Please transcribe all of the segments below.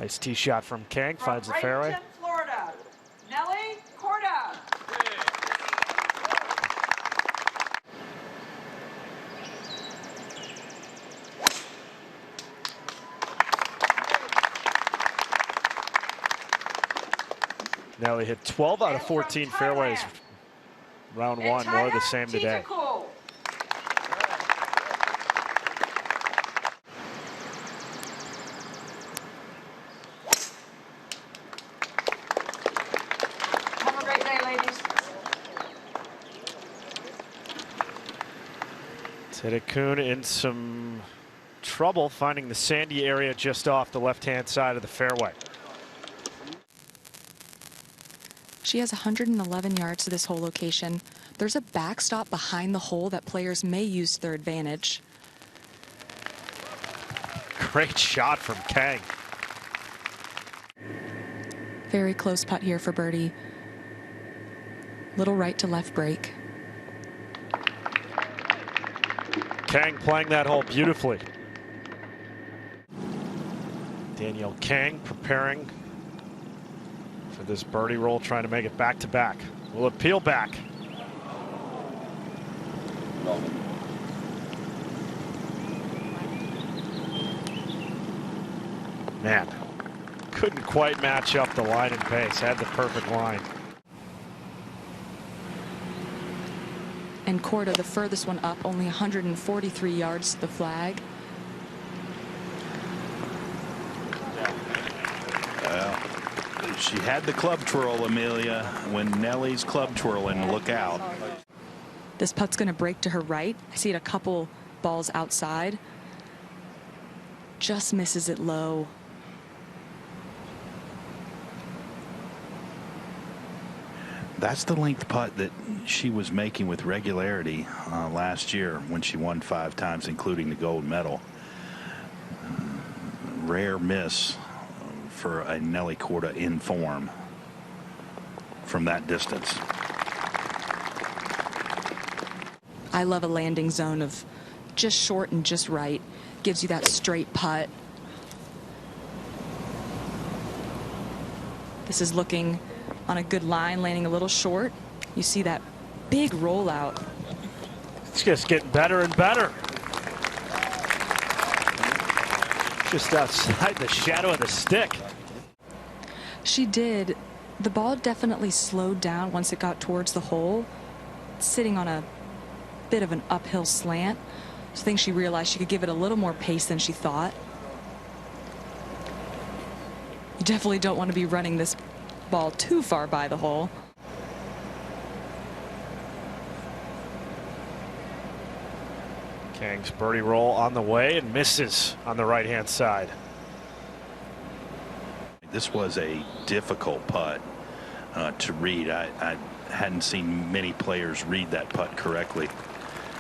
Nice tee shot from Kang, finds the fairway. Florida, Nelly Corda. Nelly hit 12 out of 14 fairways. Round one, more of the same today. Have a great day, ladies. Tedekun in some trouble finding the sandy area just off the left-hand side of the fairway. She has 111 yards to this hole location. There's a backstop behind the hole that players may use to their advantage. Great shot from Kang. Very close putt here for birdie. Little right to left break. Kang playing that hole beautifully. Danielle Kang preparing for this birdie roll, trying to make it back to back. Will it peel back? Man, couldn't quite match up the line and pace. Had the perfect line. And Corda, the furthest one up, only 143 yards to the flag. She had the club twirl, Amelia. When Nelly's club twirling, look out. This putt's going to break to her right. I see it a couple balls outside. Just misses it low. That's the length putt that she was making with regularity last year when she won 5 times, including the gold medal. Rare miss for a Nelly Corda in form from that distance. I love a landing zone of just short and just right. Gives you that straight putt. This is looking on a good line, landing a little short. You see that big rollout. It's just getting better and better. Just outside the shadow of the stick. She did. The ball definitely slowed down once it got towards the hole. Sitting on a bit of an uphill slant. I think she realized she could give it a little more pace than she thought. You definitely don't want to be running this ball too far by the hole. Kang's birdie roll on the way and misses on the right-hand side. This was a difficult putt to read. I hadn't seen many players read that putt correctly.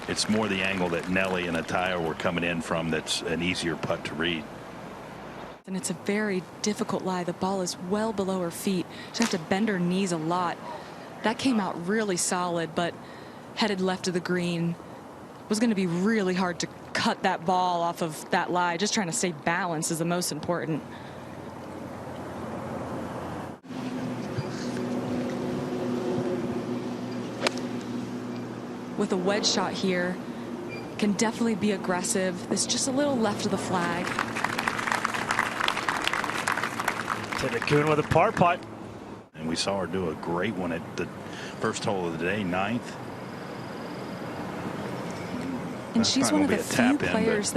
It's more the angle that Nelly and Attire were coming in from that's an easier putt to read. And it's a very difficult lie. The ball is well below her feet. She has to bend her knees a lot. That came out really solid, but headed left of the green. It was going to be really hard to cut that ball off of that lie. Just trying to stay balanced is the most important. With a wedge shot here, can definitely be aggressive. This just a little left of the flag. Tedekun with a par putt. And we saw her do a great one at the first hole of the day, 9th. And she's one of the few players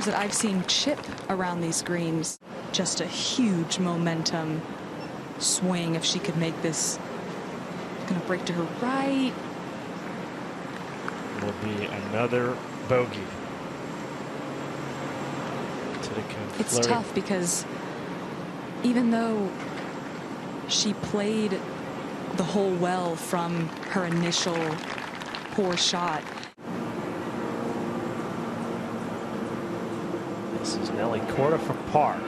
that I've seen chip around these greens. Just a huge momentum swing if she could make this. Going to break to her right. Will be another bogey. It's tough because even though she played the hole well from her initial poor shot. This is Nelly Corda from par.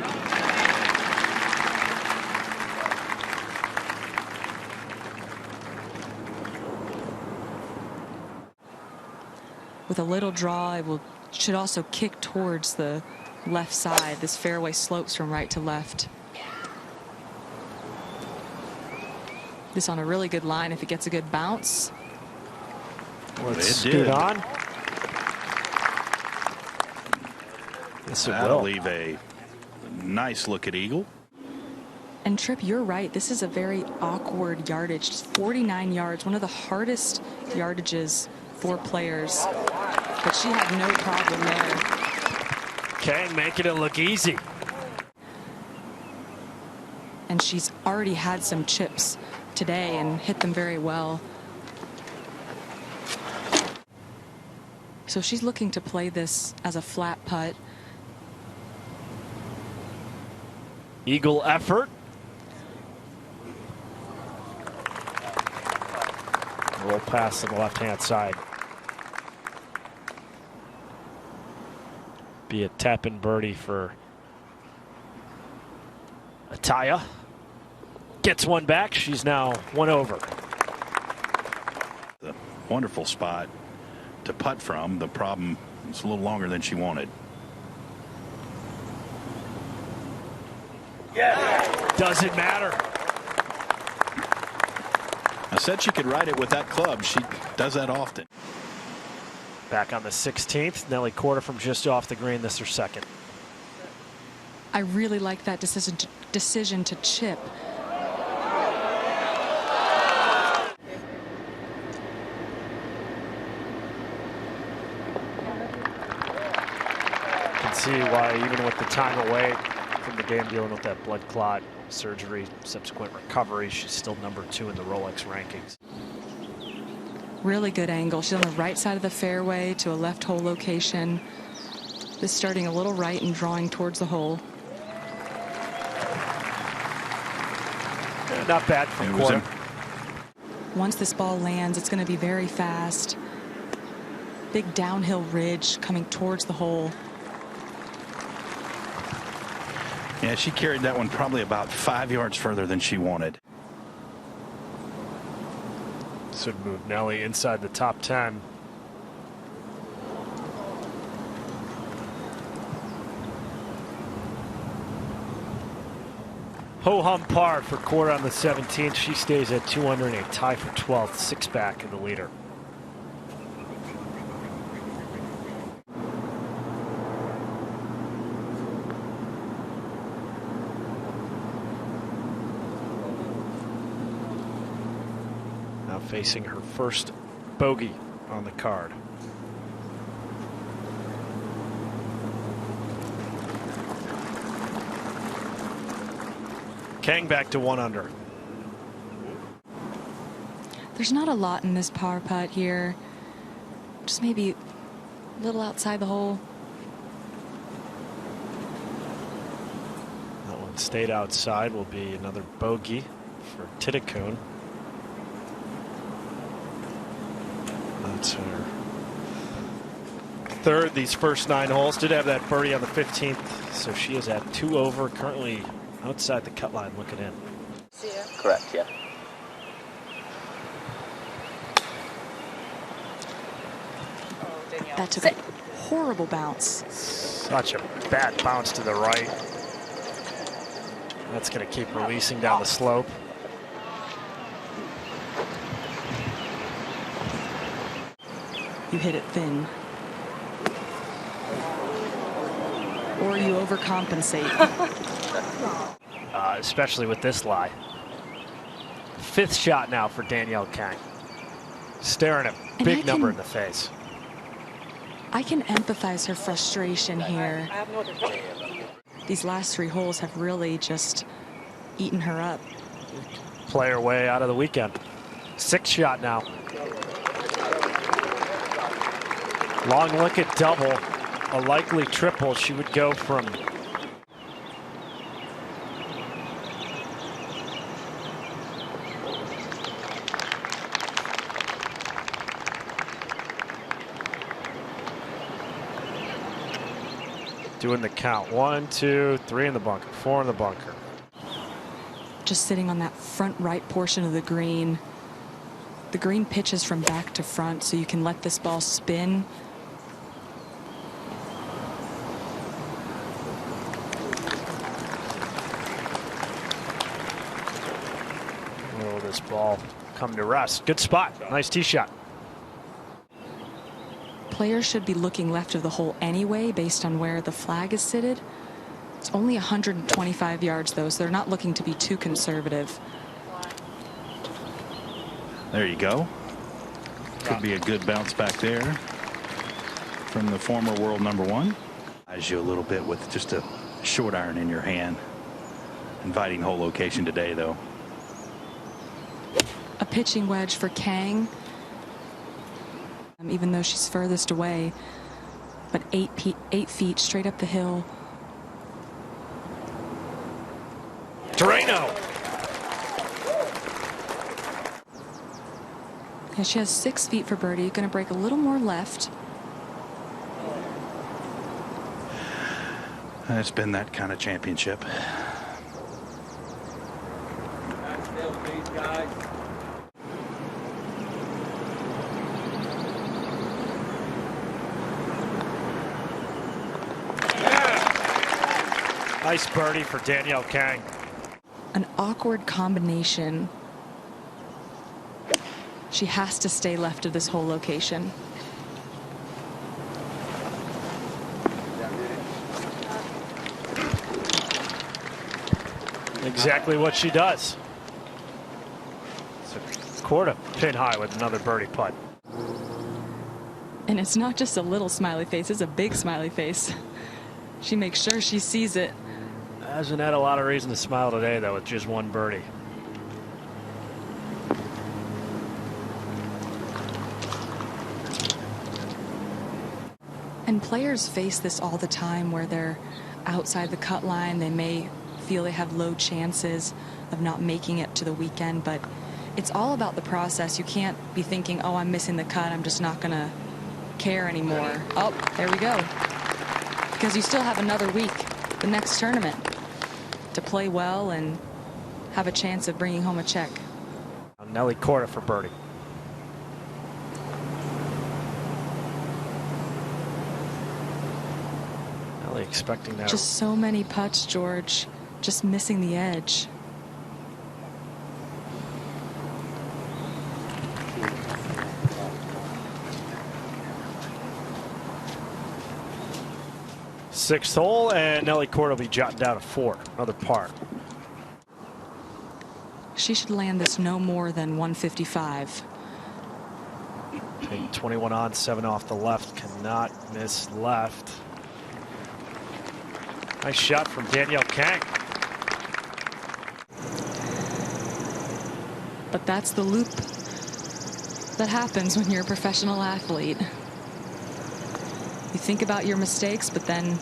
With a little draw, it should also kick towards the left side. This fairway slopes from right to left. This on a really good line if it gets a good bounce. Let's It scoot did. on. Yes, it That'll will. leave a nice look at eagle. And Tripp, you're right. This is a very awkward yardage. Just 49 yards, one of the hardest yardages for players. But she had no problem there. Kang making it look easy. And she's already had some chips today and hit them very well. So she's looking to play this as a flat putt. Eagle effort. Roll pass to the left-hand side. Be a tap-in birdie for Ataya. Gets one back. She's now one over. The wonderful spot to putt from. The problem is a little longer than she wanted. Doesn't matter. I said she could ride it with that club. She does that often. Back on the 16th. Nelly Korda from just off the green. This is her second. I really like that decision to chip. You can see why even with the time away from the game dealing with that blood clot surgery, subsequent recovery, she's still #2 in the Rolex rankings. Really good angle. She's on the right side of the fairway to a left hole location. This starting a little right and drawing towards the hole. Not bad from It was Korda. Once this ball lands, it's going to be very fast. Big downhill ridge coming towards the hole. Yeah, she carried that one probably about 5 yards further than she wanted. This would move Nelly inside the top 10. Ho-hum par for Korda on the 17th. She stays at 2 under and a tie for 12th, 6 back in the leader. Now facing her first bogey on the card. Kang back to 1 under. There's not a lot in this par putt here. Just maybe a little outside the hole. That one stayed outside. Will be another bogey for Titicone. That's her third these first 9 holes. Did have that birdie on the 15th, so she is at 2 over, currently outside the cut line looking in. Correct, yeah. That took a horrible bounce. Such a bad bounce to the right. That's going to keep releasing down the slope. You hit it thin. Or you overcompensate. Especially with this lie. 5th shot now for Danielle Kang. Staring a And big I number can- in the face. I can empathize her frustration here. These last 3 holes have really just eaten her up. Play her way out of the weekend. 6th shot now. Long look at double. A likely triple. She would go from doing the count. 1, 2, 3 in the bunker, 4 in the bunker. Just sitting on that front right portion of the green. The green pitches from back to front, so you can let this ball spin. Will this ball come to rest? Good spot. Nice tee shot. Players should be looking left of the hole anyway based on where the flag is sited. It's only 125 yards though, so they're not looking to be too conservative. There you go. Could be a good bounce back there from the former world #1. Eyes you a little bit with just a short iron in your hand. Inviting hole location today though. A pitching wedge for Kang. Even though she's furthest away, but 8 feet straight up the hill. Terreno. Yeah, she has 6 feet for birdie. Going to break a little more left. It's been that kind of championship. Nice birdie for Danielle Kang. An awkward combination. She has to stay left of this hole location. Exactly what she does. So Korda pin high with another birdie putt. And it's not just a little smiley face, it's a big smiley face. She makes sure she sees it. Hasn't had a lot of reason to smile today, though, with just one birdie. And players face this all the time where they're outside the cut line. They may feel they have low chances of not making it to the weekend, but it's all about the process. You can't be thinking, oh, I'm missing the cut, I'm just not going to care anymore. Oh, there we go. Because you still have another week, the next tournament, to play well and have a chance of bringing home a check. Nelly Korda for birdie. Nelly expecting that. Just so many putts, George, just missing the edge. Sixth hole, and Nelly Korda will be jotting down a 4, another par. She should land this no more than 155. 21 on, 7 off the left, cannot miss left. Nice shot from Danielle Kang. But that's the loop that happens when you're a professional athlete. You think about your mistakes, but then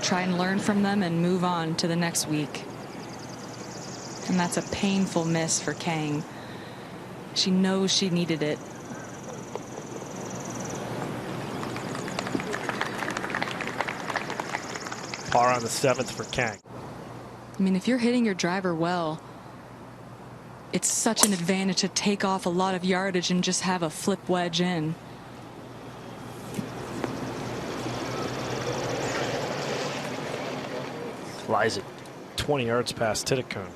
try and learn from them and move on to the next week. And that's a painful miss for Kang. She knows she needed it. Par on the 7th for Kang. I mean, if you're hitting your driver well, it's such an advantage to take off a lot of yardage and just have a flip wedge in. Lies it 20 yards past Titicone.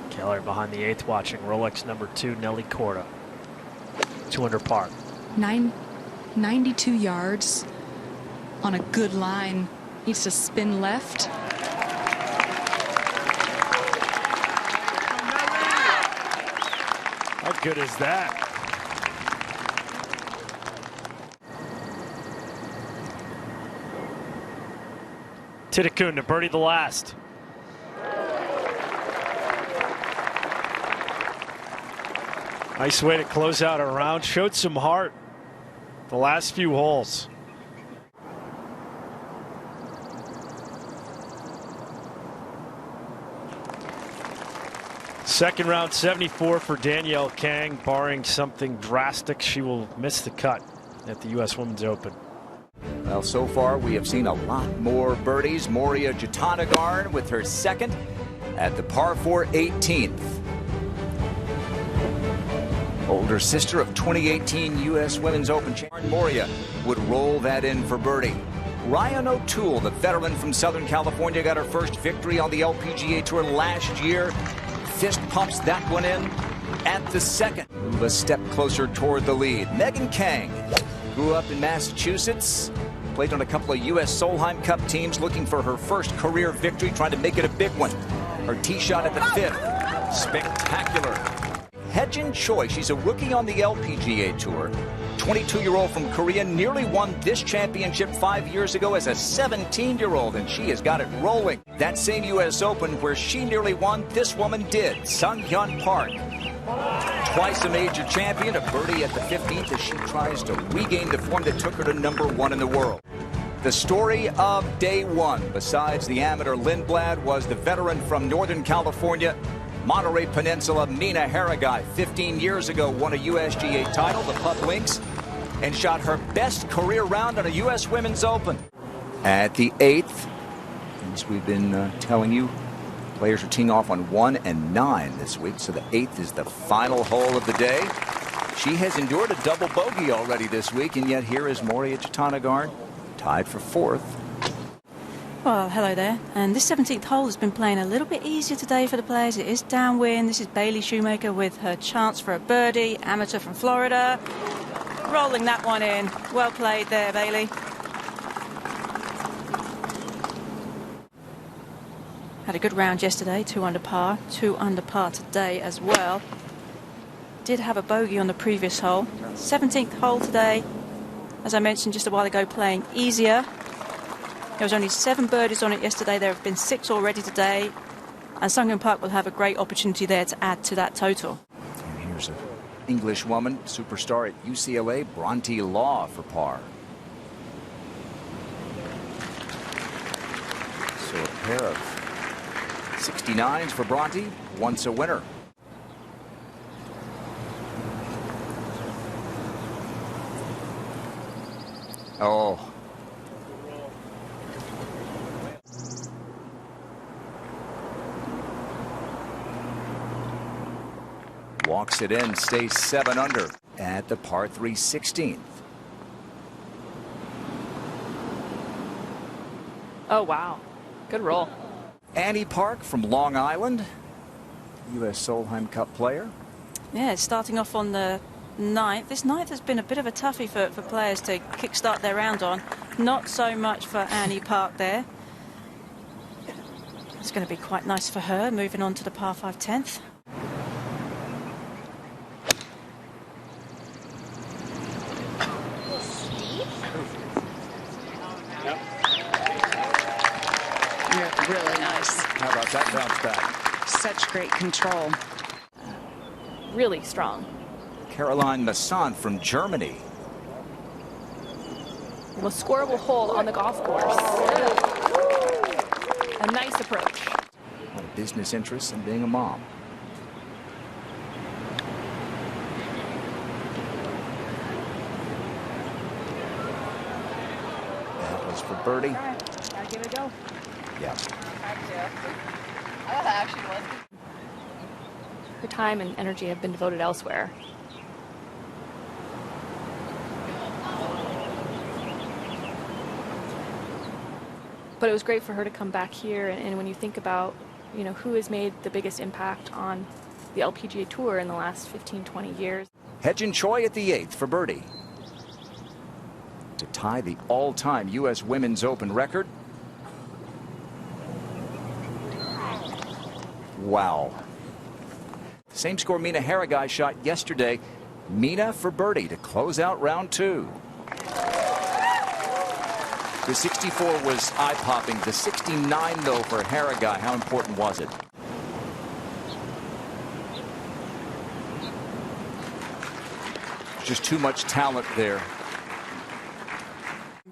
Keller behind the 8th, watching Rolex #2, Nelly Korda. 2 under par. 92 yards on a good line. Needs to spin left. How good is that? Titicone to birdie the last. Nice way to close out a round. Showed some heart the last few holes. Second round 74 for Danielle Kang. Barring something drastic, she will miss the cut at the U.S. Women's Open. Well, so far we have seen a lot more birdies. Moria Jatanagarn with her second at the par 4 18th. Older sister of 2018 U.S. Women's Open champion Moria would roll that in for birdie. Ryan O'Toole, the veteran from Southern California, got her first victory on the LPGA Tour last year. Fist pumps that one in at the second. Move a step closer toward the lead. Megan Kang grew up in Massachusetts, played on a couple of U.S. Solheim Cup teams, looking for her first career victory, trying to make it a big one. Her tee shot at the fifth, spectacular. Hejin Choi, she's a rookie on the LPGA Tour. 22-year-old from Korea, nearly won this championship 5 years ago as a 17-year-old, and she has got it rolling. That same U.S. Open where she nearly won, this woman did. Sung Hyun Park, twice a major champion, a birdie at the 15th as she tries to regain the form that took her to #1 in the world. The story of day one, besides the amateur Lindblad, was the veteran from Northern California, Monterey Peninsula, Mina Haragai. 15 years ago, won a USGA title, the Putt Links, and shot her best career round on a U.S. Women's Open. At the 8th, as we've been telling you, players are teeing off on 1 and 9 this week, so the 8th is the final hole of the day. She has endured a double bogey already this week, and yet here is Moria Jatanagarn, tied for 4th. Well, hello there. And this 17th hole has been playing a little bit easier today for the players. It is downwind. This is Bailey Shoemaker with her chance for a birdie, amateur from Florida. Rolling that one in. Well played there, Bailey. Had a good round yesterday, 2 under par. 2 under par today as well. Did have a bogey on the previous hole. 17th hole today, as I mentioned just a while ago, playing easier. There was only 7 birdies on it yesterday. There have been 6 already today. And Sunghyun Park will have a great opportunity there to add to that total. And here's an English woman, superstar at UCLA, Bronte Law for par. So a pair of 69s for Bronte, once a winner. Oh. Walks it in, stays 7 under at the par 3 16th. Oh, wow. Good roll. Annie Park from Long Island, U.S. Solheim Cup player. Yeah, starting off on the 9th. This 9th has been a bit of a toughie for players to kickstart their round on. Not so much for Annie Park there. It's going to be quite nice for her, moving on to the par 5 10th. Really nice. How about that bounce back? Such great control. Really strong. Caroline Masson from Germany. The most scoreable hole on the golf course. A nice approach. A lot of business interests in being a mom. That was for birdie. All right, gotta give it a go. Yeah. Her time and energy have been devoted elsewhere. But it was great for her to come back here, and when you think about, you know, who has made the biggest impact on the LPGA Tour in the last 15, 20 years. Hejin Choi at the 8th for birdie to tie the all-time U.S. Women's Open record. Wow. Same score Mina Haragai shot yesterday. Mina for birdie to close out round 2. The 64 was eye-popping. The 69, though, for Haragai, how important was it? Just too much talent there.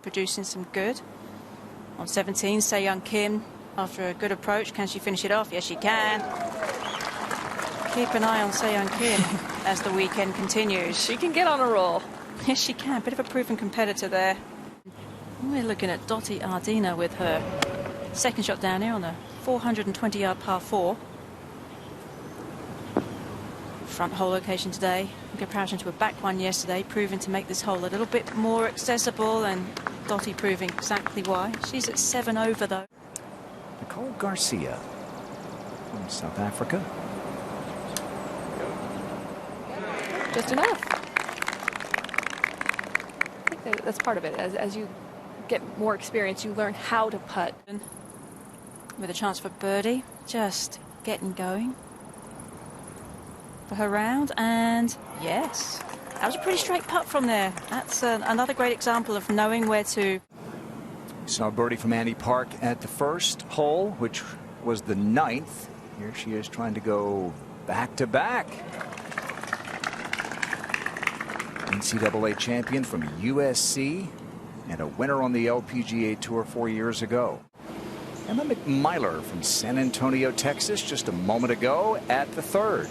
Producing some good. On 17, Se-Young Kim, after a good approach, can she finish it off? Yes, she can. Keep an eye on Se-Young Kim as the weekend continues. She can get on a roll. Yes, she can. Bit of a proven competitor there. We're looking at Dottie Ardina with her second shot down here on a 420-yard par 4. Front hole location today in comparison to a back one yesterday, proving to make this hole a little bit more accessible, and Dottie proving exactly why. She's at 7 over though. Nicole Garcia from South Africa. Just enough. I think that's part of it. As you get more experience, you learn how to putt. With a chance for birdie, just getting going for her round, and yes, that was a pretty straight putt from there. That's another great example of knowing where to. We saw a birdie from Annie Park at the first hole, which was the 9th. Here she is trying to go back-to-back. NCAA champion from USC and a winner on the LPGA Tour 4 years ago. Emma McMyler from San Antonio, Texas, just a moment ago at the 3rd.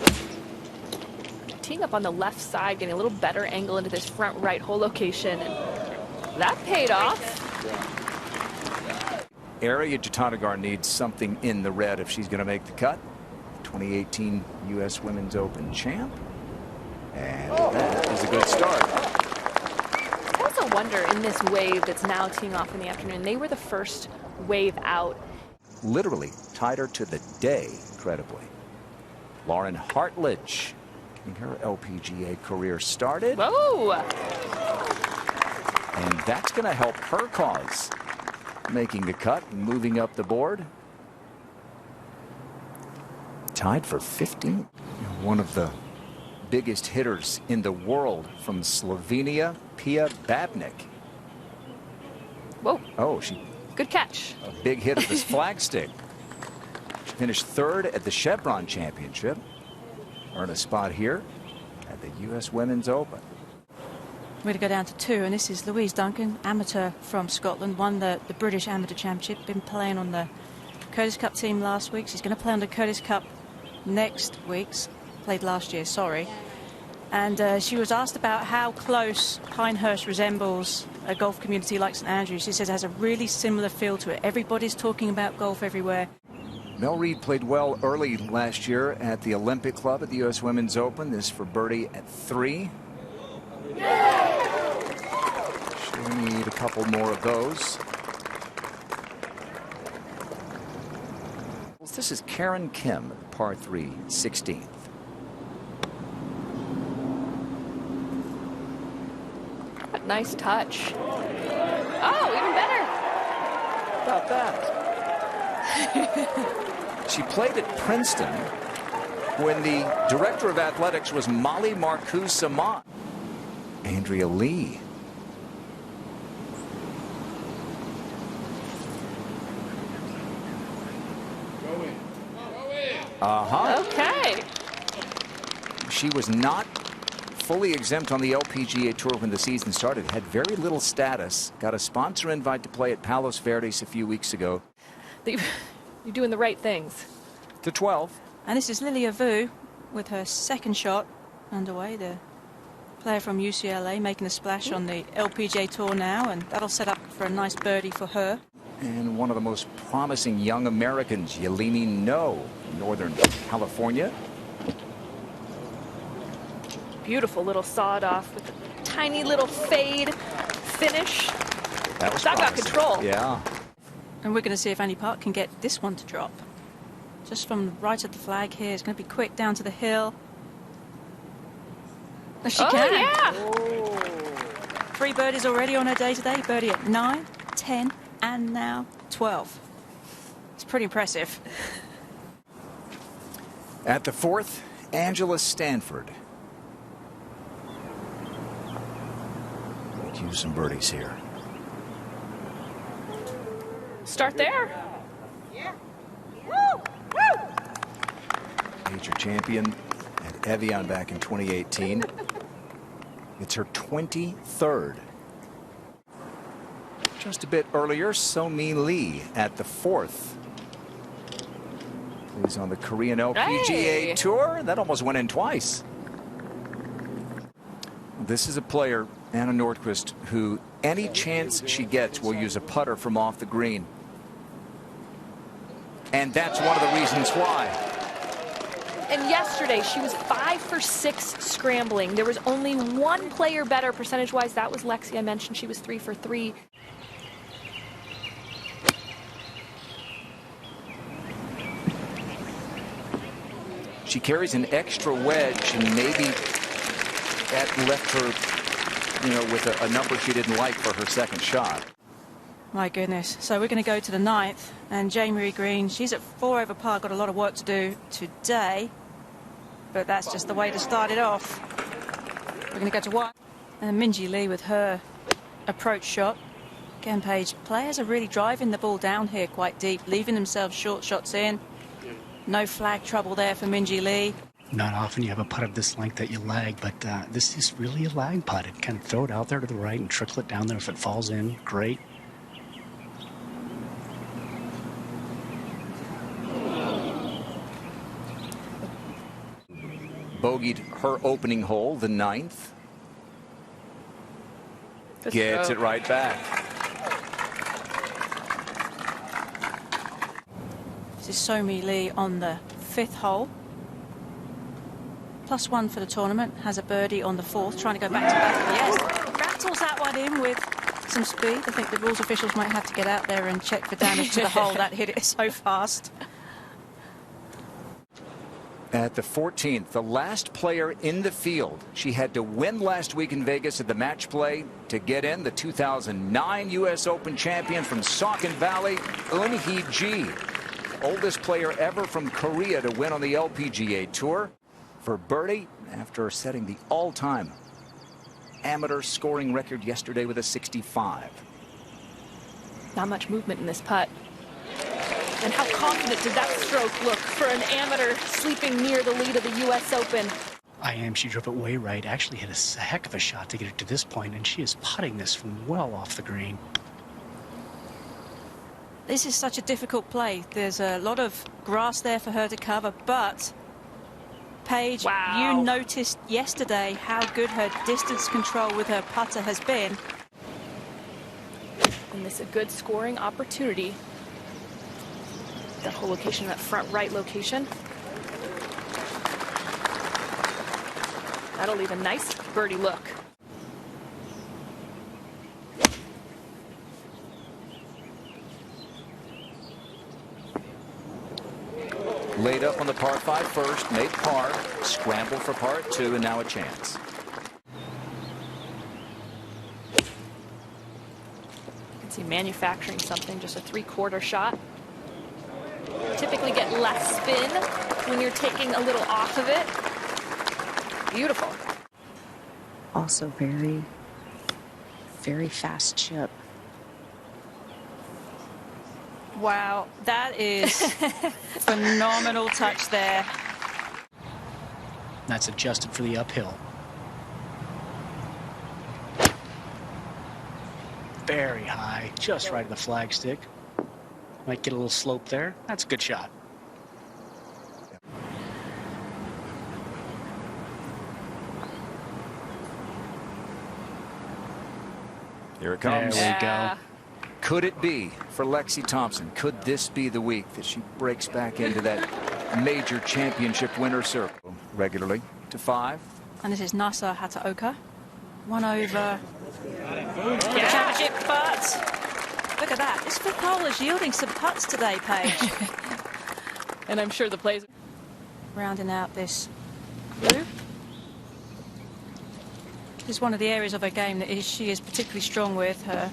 Teeing up on the left side, getting a little better angle into this front right hole location, and that paid off. Ariya Jutanugarn needs something in the red if she's going to make the cut. 2018 U.S. Women's Open champ. And that is a good start. I also wonder, in this wave that's now teeing off in the afternoon, they were the first wave out. Literally tied her to the day, credibly. Lauren Hartledge getting her LPGA career started. Whoa! And that's going to help her cause making the cut and moving up the board. Tied for 15. One of the biggest hitters in the world from Slovenia, Pia Babnik. Whoa. Oh, she. Good catch. A big hit of this flagstick. She finished 3rd at the Chevron Championship. Earned a spot here at the U.S. Women's Open. We're going to go down to 2, and this is Louise Duncan, amateur from Scotland, won the British Amateur Championship, been playing on the Curtis Cup team last week. She's going to play on the Curtis Cup next week's. Played last year, sorry. And she was asked about how close Pinehurst resembles a golf community like St Andrews. She says it has a really similar feel to it. Everybody's talking about golf everywhere. Mel Reid played well early last year at the Olympic Club at the U.S. Women's Open. This for birdie at 3. She'll need a couple more of those. This is Karen Kim, par 3, 16th. Nice touch. Oh, even better. How about that? She played at Princeton when the director of athletics was Molly Marcoux-Samant. Andrea Lee. Okay. She was not fully exempt on the LPGA Tour when the season started. Had very little status. Got a sponsor invite to play at Palos Verdes a few weeks ago. You're doing the right things. To 12. And this is Lilia Vu with her second shot underway. The player from UCLA making a splash on the LPGA Tour now, and that'll set up for a nice birdie for her. And one of the most promising young Americans, Yeleni No, Northern California. Beautiful little sawed off with a tiny little fade finish. That got control. Yeah. And we're going to see if Annie Park can get this one to drop. Just from right at the flag here. It's going to be quick down to the hill. She can. Yeah. 3 birdies already on her day today. Birdie at 9, 10, and now 12. It's pretty impressive. At the 4th, Angela Stanford. Make use some birdies here. Start there. Yeah. Woo! Woo! Major champion at Evian back in 2018. It's her 23rd. Just a bit earlier, So-Mi Lee at the 4th. Plays on the Korean LPGA Tour. That almost went in twice. This is a player, Anna Nordquist, who Any chance she gets will use a putter from off the green. And that's one of the reasons why. And yesterday, she was 5 for 6 scrambling. There was only one player better percentage-wise. That was Lexi. I mentioned she was 3 for 3. She carries an extra wedge, and maybe that left her, you know, with a number she didn't like for her second shot. My goodness. So we're going to go to the 9th, and Jamie Green, she's at 4 over par, got a lot of work to do today, but that's just the way to start it off. We're going to go to 1. And Minjee Lee with her approach shot. Again, Paige, players are really driving the ball down here quite deep, leaving themselves short shots in. No flag trouble there for Minjee Lee. Not often you have a putt of this length that you lag, but this is really a lag putt. It kind of throw it out there to the right and trickle it down there. If it falls in, great. Bogeyed her opening hole, the 9th. Gets it right back. This is Somi Lee on the 5th hole. +1 for the tournament. Has a birdie on the 4th, trying to go back to back. Yes, rattles that one in with some speed. I think the rules officials might have to get out there and check for damage to the hole. That hit it so fast. At the 14th, the last player in the field. She had to win last week in Vegas at the match play to get in. The 2009 U.S. Open champion from Saucon Valley, Eun-hee Ji. Oldest player ever from Korea to win on the LPGA Tour. For birdie, after setting the all-time amateur scoring record yesterday with a 65. Not much movement in this putt. And how confident did that stroke look for an amateur sleeping near the lead of the U.S. Open? She drove it way right. Actually hit a heck of a shot to get it to this point, and she is putting this from well off the green. This is such a difficult play. There's a lot of grass there for her to cover, but Paige, wow, you noticed yesterday how good her distance control with her putter has been. And this is a good scoring opportunity. That whole location, that front right location. That'll leave a nice birdie look. Laid up on the par 5 first, made par, scramble for par 2, and now a chance. You can see manufacturing something, just a 3/4 shot. Typically get less spin when you're taking a little off of it. Beautiful. Also very, very fast chip. Wow, that is phenomenal touch there. That's adjusted for the uphill. Very high, just right of the flagstick. Might get a little slope there. That's a good shot. Here it comes. There we go. Could it be for Lexi Thompson? Could this be the week that she breaks back into that major championship winner circle regularly to 5? And this is Nasa Hataoka. 1 over for the championship, but look at that. This 5th hole is yielding some putts today, Paige. And I'm sure the plays. Rounding out this blue. This is one of the areas of her game that she is particularly strong with, her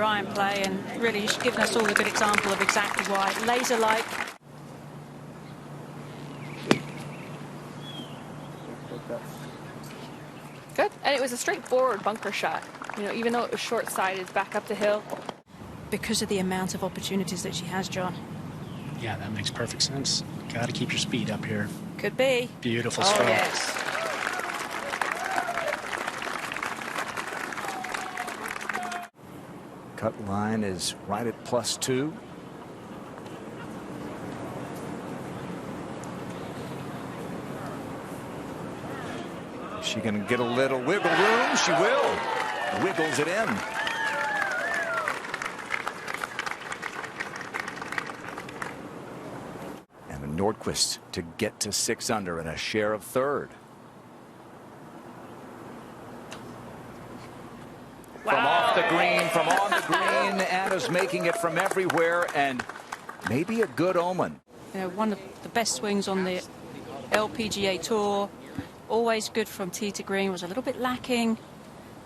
iron play, and really she's given us all a good example of exactly why. Laser-like. Good. And it was a straightforward bunker shot. You know, even though it was short-sided, back up the hill. Because of the amount of opportunities that she has, John. Yeah, that makes perfect sense. Got to keep your speed up here. Could be. Beautiful Oh, stroke. yes. Cut line is right at +2. She can get a little wiggle room. She will. Wiggles it in. Nordquist to get to 6 under and a share of third. From off the green, from on the green, Anna's making it from everywhere, and maybe a good omen. You know, one of the best swings on the LPGA Tour. Always good from tee to green. Was a little bit lacking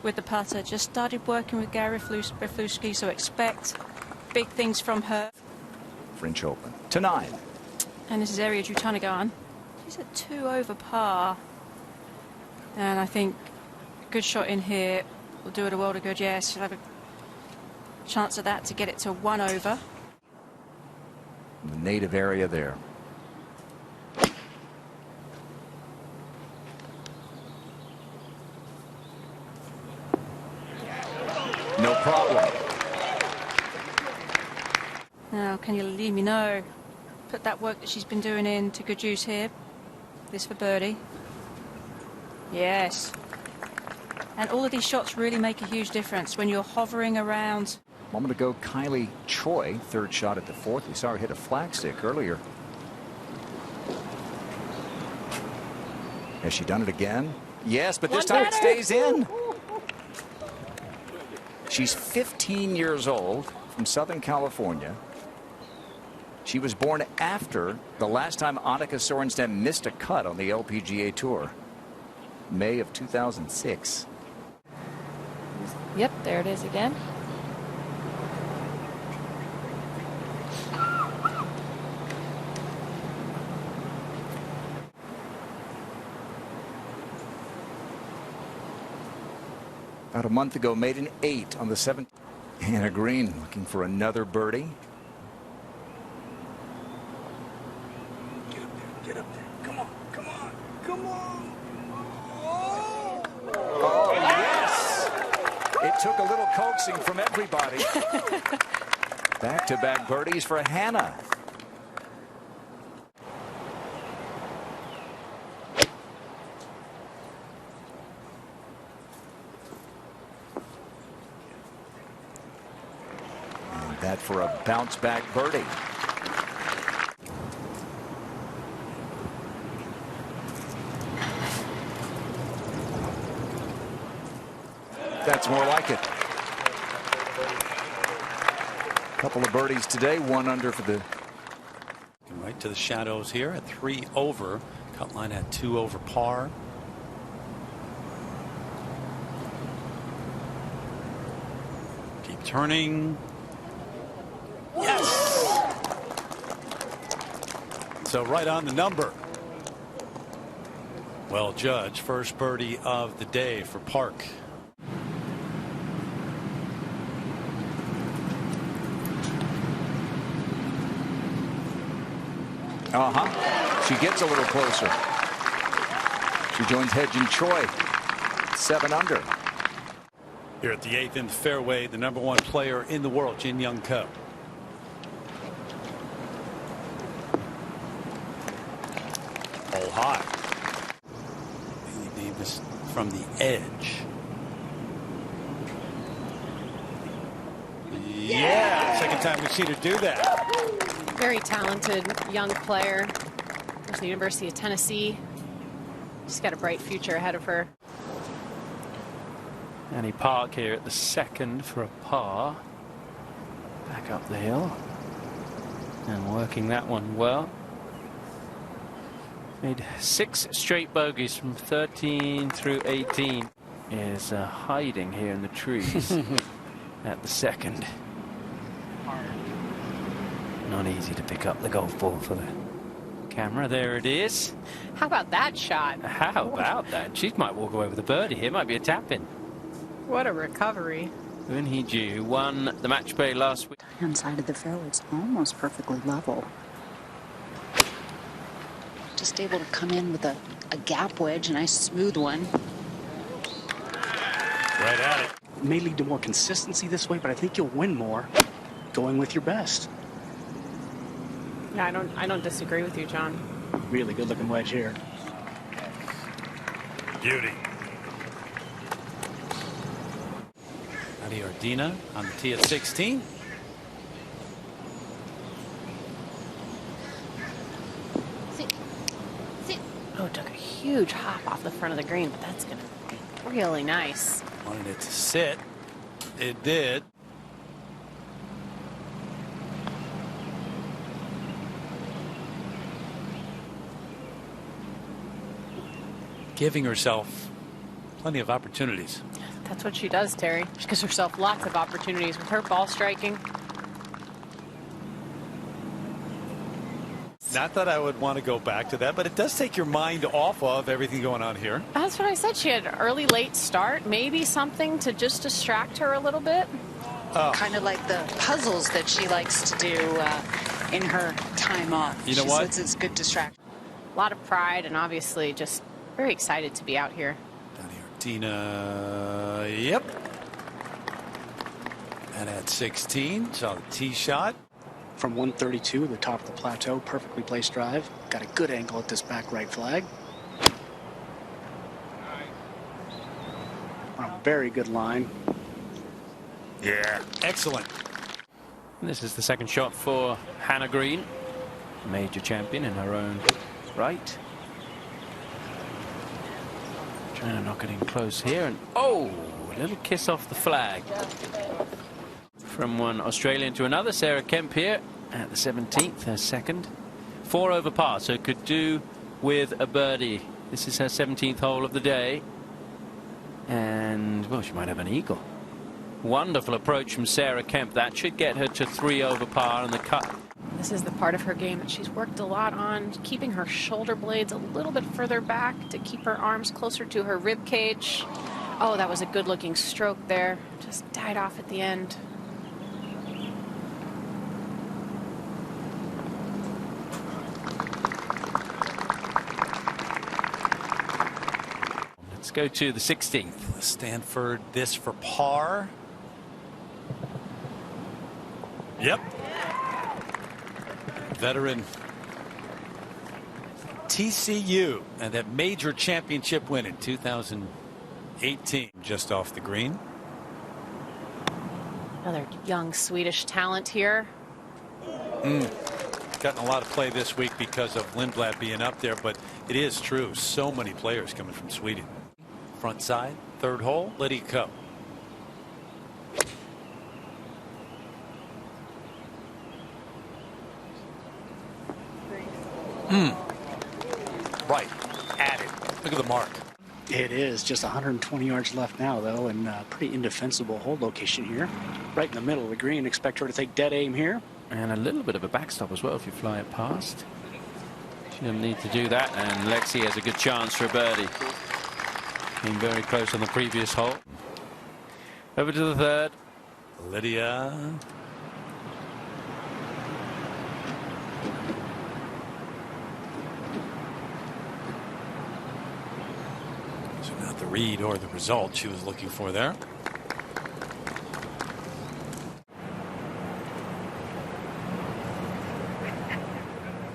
with the putter. Just started working with Gary Refluski, so expect big things from her. French Open to 9. And this is Ariya Jutanugarn. She's at 2 over par. And I think a good shot in here will do it a world of good. Yes, she'll have a chance of that to get it to 1 over. The native area there. No problem. Now, can you let me know? Put that work that she's been doing in to good use here. This for birdie. Yes. And all of these shots really make a huge difference when you're hovering around. A moment ago, Kylie Choi, third shot at the 4th. We saw her hit a flag stick earlier. Has she done it again? Yes, but this time it stays in. She's 15 years old, from Southern California. She was born after the last time Annika Sorenstam missed a cut on the LPGA Tour. May of 2006. Yep, there it is again. About a month ago, made an 8 on the 7th. Anna Green looking for another birdie. Get up there, get up there. Come on, come on, come on. Oh, yes! It took a little coaxing from everybody. Back-to-back birdies for Hannah. That for a bounce back birdie. That's more like it. Couple of birdies today, 1 under for the. Right to the shadows here at 3 over. Cut line at 2 over par. Keep turning. Yes! So right on the number. Well judged. First birdie of the day for Park. She gets a little closer. She joins Hedge and Choi. 7 under. Here at the 8th in the fairway, the #1 player in the world, Jin Young Ko. Hole high. Haley Davis from the edge. Yeah, second time we've seen her do that. Very talented young player. There's the University of Tennessee. She's got a bright future ahead of her. Annie Park here at the 2nd for a par. Back up the hill. And working that one well. Made 6 straight bogeys from 13 through 18. Is hiding here in the trees at the 2nd. Not easy to pick up the golf ball for the camera. There it is. How about that shot? How about that? She might walk away with a birdie here. Might be a tap-in. What a recovery. Eun Hee-ju, who won the match play last week. Hand side of the fairway is almost perfectly level. Just able to come in with a gap wedge, a nice smooth one. Right at it. It may lead to more consistency this way, but I think you'll win more going with your best. Yeah, I don't disagree with you, John. Really good looking wedge here. Beauty. Nadia Ardina on the tee at 16. Oh, took a huge hop off the front of the green, but that's going to be really nice. Wanted it to sit. It did. Giving herself plenty of opportunities. That's what she does, Terry. She gives herself lots of opportunities with her ball striking. Not that I would want to go back to that, but it does take your mind off of everything going on here. That's what I said. She had an early, late start. Maybe something to just distract her a little bit. Kind of like the puzzles that she likes to do in her time off. You know She what? says it's good distraction. A lot of pride and obviously just very excited to be out here. Down here, Tina. Yep. And at 16, saw the tee shot. From 132, the top of the plateau, perfectly placed drive. Got a good angle at this back right flag. On a very good line. Yeah. Excellent. And this is the second shot for Hannah Green, major champion in her own right. Trying to knock it in close here, and oh, a little kiss off the flag. From one Australian to another, Sarah Kemp here at the 17th, her second. 4 over par, so could do with a birdie. This is her 17th hole of the day. And, well, she might have an eagle. Wonderful approach from Sarah Kemp. That should get her to 3 over par in the cut. This is the part of her game that she's worked a lot on, keeping her shoulder blades a little bit further back to keep her arms closer to her rib cage. Oh, that was a good-looking stroke there. Just died off at the end. Let's go to the 16th. Stanford, this for par. Yep. Veteran TCU and that major championship win in 2018 just off the green. Another young Swedish talent here. Gotten a lot of play this week because of Lindblad being up there, but it is true. So many players coming from Sweden. Front side, third hole, Lydia Ko. Right at it. Look at the mark. It is just 120 yards left now, though, and pretty indefensible hole location here. Right in the middle of the green. Expect her to take dead aim here. And a little bit of a backstop as well if you fly it past. She doesn't need to do that, and Lexi has a good chance for a birdie. Came very close on the previous hole. Over to the third. Lydia. So not the read or the result she was looking for there.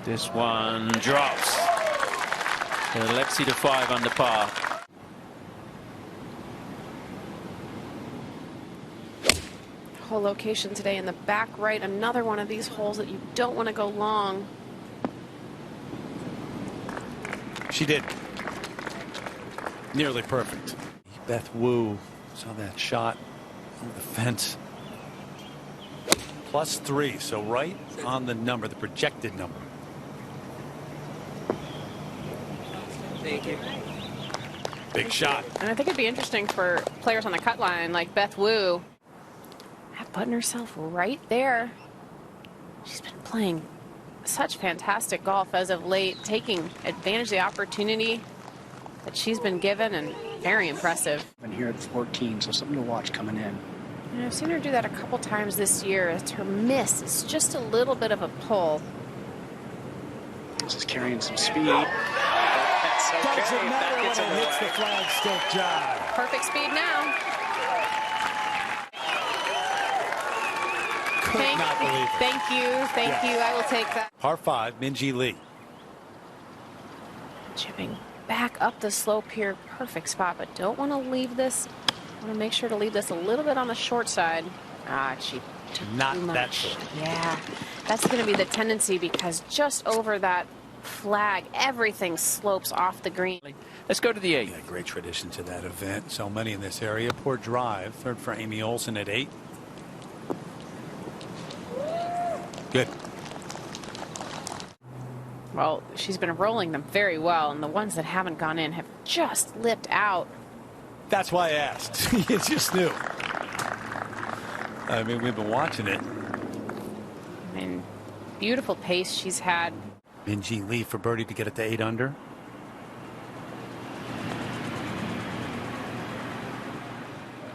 This one drops. So Lexi to 5 under par. Hole location today in the back right. Another one of these holes that you don't want to go long. She did. Nearly perfect. Beth Wu saw that shot over the fence. +3, so right on the number, the projected number. Thank you. Big shot. And I think it'd be interesting for players on the cut line like Beth Wu. Putting herself right there. She's been playing such fantastic golf as of late, taking advantage of the opportunity that she's been given, and very impressive. And here at 14, so something to watch coming in. And I've seen her do that a couple times this year. It's her miss. It's just a little bit of a pull. This is carrying some speed. That's okay. Doesn't matter That gets when in it the hits the way. flagstick, John. Perfect speed now. Could not believe it. Thank you. Thank you. I will take that. Par 5, Minjee Lee. Chipping back up the slope here. Perfect spot, but don't want to leave this. Want to make sure to leave this a little bit on the short side. She took Not too much. that short. Yeah, that's going to be the tendency, because just over that flag, everything slopes off the green. Let's go to the 8th. Yeah, great tradition to that event. So many in this area. Poor drive. Third for Amy Olsen at 8. Good. Well, she's been rolling them very well, and the ones that haven't gone in have just lipped out. That's why I asked. You just knew. I mean, we've been watching it. I mean, beautiful pace she's had. Minjee Lee for birdie to get it to 8 under.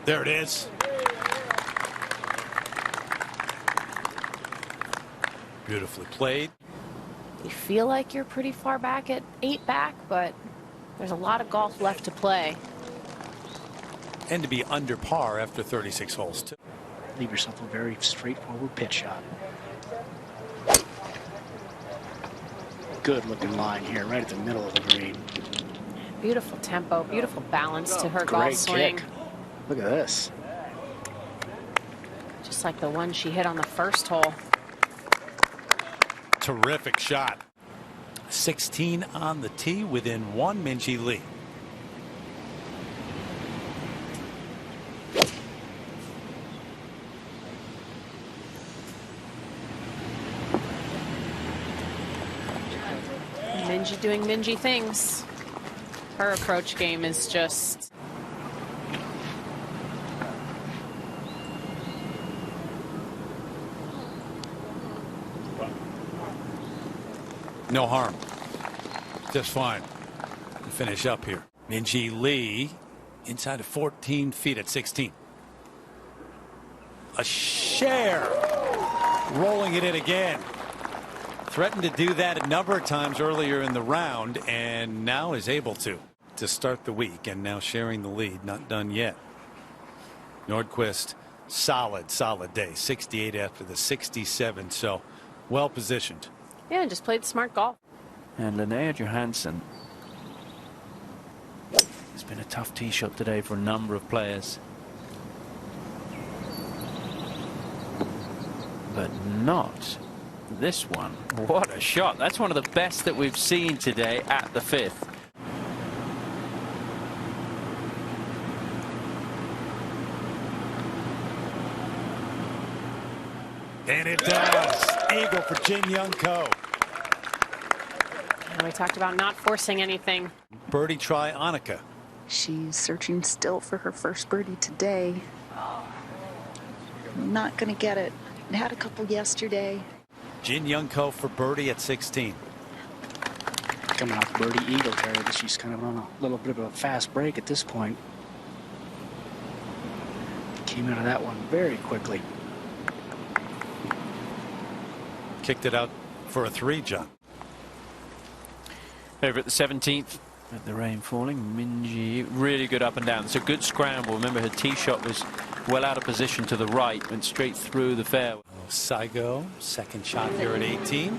There it is. Beautifully played. You feel like you're pretty far back at 8 back, but there's a lot of golf left to play. And to be under par after 36 holes, too. Leave yourself a very straightforward pitch shot. Good looking line here, right at the middle of the green. Beautiful tempo, beautiful balance to her Great golf swing. kick. Look at this. Just like the one she hit on the first hole. Terrific shot. 16 on the tee within 1, Minjee Lee. Minjee doing Minjee things. Her approach game is just... No harm. Just fine. To finish up here. Minjee Lee inside of 14 feet at 16. A share. Rolling it in again. Threatened to do that a number of times earlier in the round and now is able to start the week, and now sharing the lead. Not done yet. Nordquist, solid day. 68 after the 67, so well positioned. Yeah, just played smart golf. And Linnea Johansson. It's been a tough tee shot today for a number of players. But not this one. What a shot. That's one of the best that we've seen today at the 5th. And it does. Eagle for Jin Young Ko. And we talked about not forcing anything. Birdie try Annika. She's searching still for her first birdie today. Not going to get it. Had a couple yesterday. Jin Young Ko for birdie at 16. Coming off birdie eagle there, but she's kind of on a little bit of a fast break at this point. Came out of that one very quickly. Kicked it out for a 3, John. Over at the 17th, with the rain falling, Minjee really good up and down. It's a good scramble. Remember, her tee shot was well out of position to the right, went straight through the fairway. Saigo, second shot here at 18.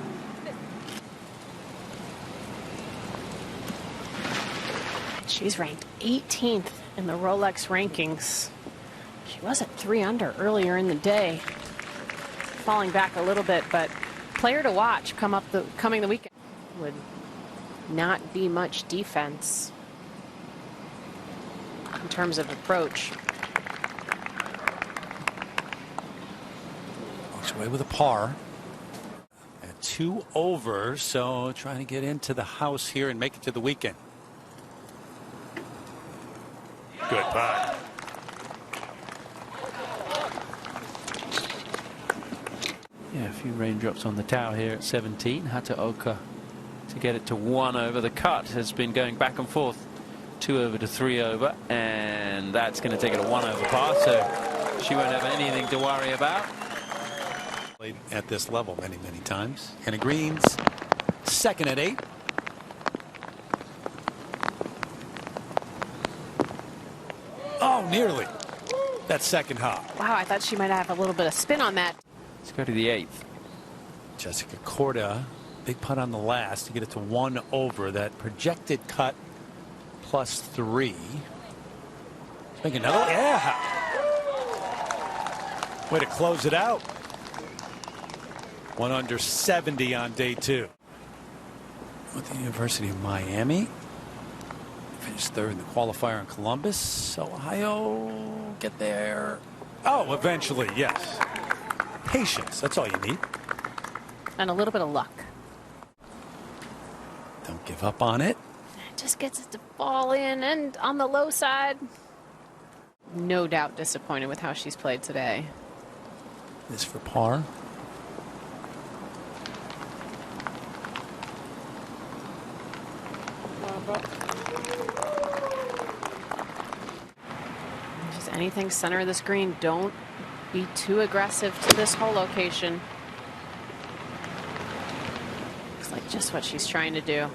She's ranked 18th in the Rolex rankings. She was at 3 under earlier in the day. Falling back a little bit, but player to watch coming the weekend. Would not be much defense in terms of approach. Walks away with a par. At 2 over, so trying to get into the house here and make it to the weekend. Good putt. Yeah, a few raindrops on the tower here at 17. Hataoka to get it to 1 over. The cut has been going back and forth, 2 over to 3 over, and that's going to take it a 1 over par, so she won't have anything to worry about. Played at this level many times. Hannah Green's second at 8. Oh, nearly. That second hop. Wow, I thought she might have a little bit of spin on that. Let's go to the 8th. Jessica Korda, big putt on the last to get it to 1 over. That projected cut +3. Let's make another. Yeah. Way to close it out. 1 under 70 on day 2. with the University of Miami. Finished third in the qualifier in Columbus, Ohio. Get there. Oh, eventually, yes. Patience, that's all you need. And a little bit of luck. Don't give up on it. Just gets it to fall in and on the low side. No doubt disappointed with how she's played today. This for par. Just anything center of the screen. Don't be too aggressive to this hole location. Looks like just what she's trying to do.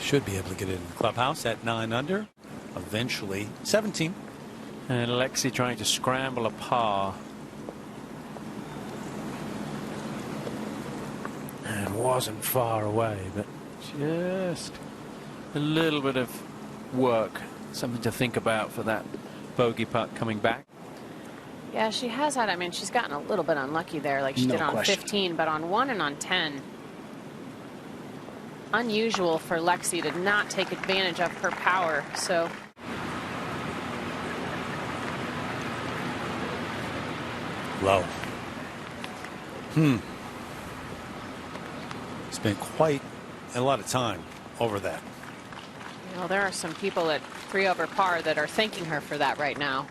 Should be able to get it in the clubhouse at 9 under. Eventually 17. And Lexi trying to scramble a par. And wasn't far away, but just a little bit of work. Something to think about for that bogey putt coming back. Yeah, she has had, I mean, she's gotten a little bit unlucky there, like she did on 15, but on 1 and on 10. Unusual for Lexi to not take advantage of her power, so. Low. Spent quite a lot of time over that. You know, there are some people at 3 over par that are thanking her for that right now.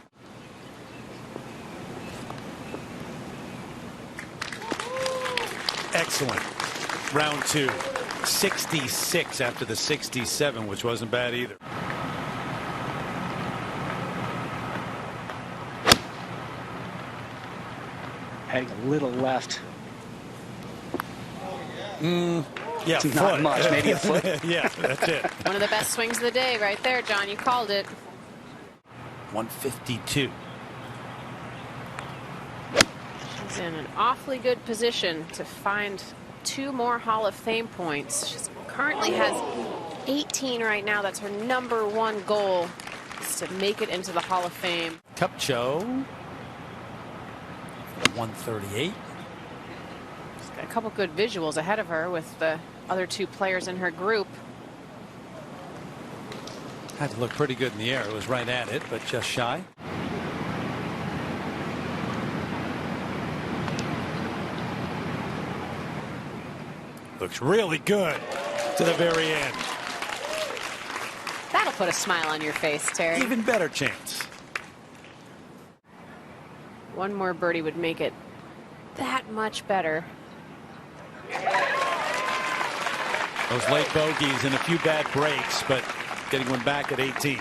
Excellent. Round 2. 66 after the 67, which wasn't bad either. Heading a little left. Yeah, it's not much, maybe a foot. Yeah, that's it. One of the best swings of the day right there, John. You called it. 152. She's in an awfully good position to find 2 more Hall of Fame points. She currently has 18 right now. That's her #1 goal, is to make it into the Hall of Fame. Cupcho. 138. She's got a couple good visuals ahead of her with the other 2 players in her group. Had to look pretty good in the air. It was right at it, but just shy. Looks really good to the very end. That'll put a smile on your face, Terry. Even better chance. One more birdie would make it that much better. Those late bogeys and a few bad breaks, but getting one back at 18.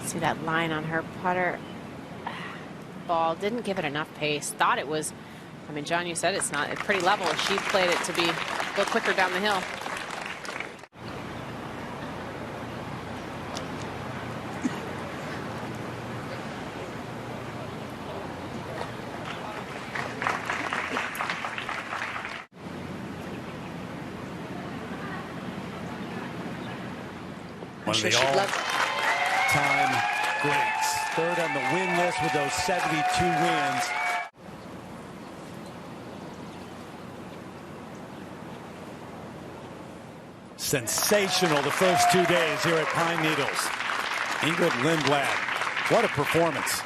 See that line on her putter. Ball didn't give it enough pace. Thought it was, I mean, John, you said it's pretty level. She played it to be a little quicker down the hill. One of the all-time greats. 3rd on the win list with those 72 wins. Sensational the first 2 days here at Pine Needles. Ingrid Lindblad, what a performance.